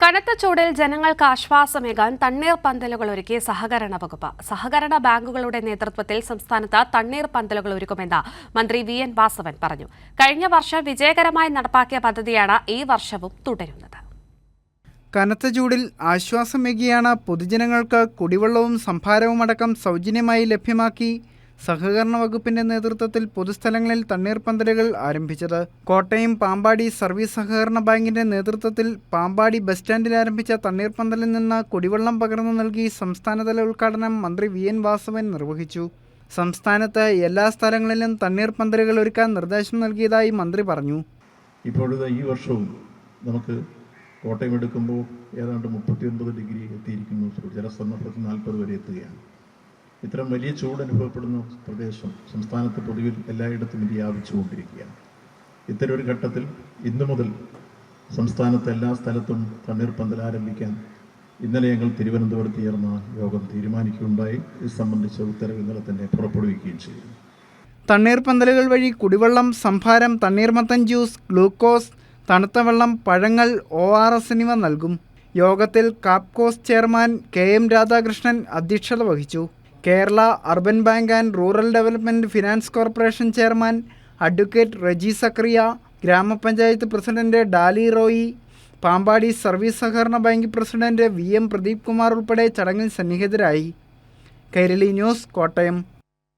കനത്ത ചൂടിൽ ജനങ്ങൾക്ക് ആശ്വാസമേകാൻ തണ്ണീർപന്തലുകൾ ഒരുക്കി സഹകരണ വകുപ്പ്. സഹകരണ ബാങ്കുകളുടെ നേതൃത്വത്തിൽ സംസ്ഥാനത്ത് തണ്ണീർപന്തലുകൾ ഒരുക്കുമെന്ന് മന്ത്രി വി.എൻ. വാസവൻ പറഞ്ഞു. കഴിഞ്ഞ വർഷം വിജയകരമായി നടപ്പാക്കിയ പദ്ധതിയാണ് ഈ വർഷവും തുടരുന്നത്. കനത്ത ചൂടിൽ ആശ്വാസമേകിയാണ് പൊതുജനങ്ങൾക്ക് കുടിവെള്ളവും സംഭാരവുമടക്കം സൗജന്യമായി ലഭ്യമാക്കി സഹകരണ വകുപ്പിന്റെ നേതൃത്വത്തിൽ പൊതുസ്ഥലങ്ങളിൽ തണ്ണീർപന്തലുകൾ ആരംഭിച്ചത്. കോട്ടയം പാമ്പാടി സർവീസ് സഹകരണ ബാങ്കിന്റെ നേതൃത്വത്തിൽ പാമ്പാടി ബസ് സ്റ്റാൻഡിൽ ആരംഭിച്ച തണ്ണീർപന്തലിൽ നിന്ന് കുടിവെള്ളം പകർന്നു നൽകി സംസ്ഥാനതല ഉദ്ഘാടനം മന്ത്രി വി.എൻ. വാസവൻ നിർവഹിച്ചു. സംസ്ഥാനത്ത് എല്ലാ സ്ഥലങ്ങളിലും തണ്ണീർപന്തലുകൾ ഒരുക്കാൻ നിർദ്ദേശം നൽകിയതായി മന്ത്രി പറഞ്ഞു. ഇപ്പോഴത്തെ ഈ വർഷവും നമുക്ക് കോട്ടയം എടുക്കുമ്പോൾ ഏതാണ്ട് 39 ഡിഗ്രി എത്തിയിരിക്കുന്നു. ജലസമ്മർദ്ദത്തിൽ 40 വരെ എത്തുകയാണ്. ഇത്തരം വലിയ ചൂട് അനുഭവപ്പെടുന്ന പ്രദേശം സംസ്ഥാനത്ത് പൊതുവിൽ എല്ലായിടത്തും വ്യാപിച്ചുകൊണ്ടിരിക്കുകയാണ്. ഇത്തരം ഒരു ഘട്ടത്തിൽ ഇന്നു മുതൽ സംസ്ഥാനത്ത് എല്ലാ സ്ഥലത്തും തണ്ണീർപന്തൽ ആരംഭിക്കാൻ ഇന്നലെ ഞങ്ങൾ തിരുവനന്തപുരത്ത് ചേർന്ന യോഗം തീരുമാനിക്കുകയുണ്ടായി. ഇത് സംബന്ധിച്ച ഉത്തരവ് ഇന്നലെ തന്നെ പുറപ്പെടുവിക്കുകയും ചെയ്തു. തണ്ണീർപന്തലുകൾ വഴി കുടിവെള്ളം, സംഭാരം, തണ്ണീർമത്തൻ ജ്യൂസ്, ഗ്ലൂക്കോസ്, തണുത്ത വെള്ളം, പഴങ്ങൾ, ORS എന്നിവ നൽകും. യോഗത്തിൽ കാപ്കോസ് ചെയർമാൻ KM രാധാകൃഷ്ണൻ അധ്യക്ഷത വഹിച്ചു. Kerala urban bank and rural development finance corporation chairman advocate Reji Zakariya, ഗ്രാമപഞ്ചായത്ത് പ്രസിഡന്റ് ഡാലി റോയി, പാമ്പാടി സർവീസ് സഹകരണ bank president VM Pradeep Kumar ഉൾപ്പെടെ ചടങ്ങിൽ സന്നിഹിതരായി. കൈരളി ന്യൂസ്, കോട്ടയം.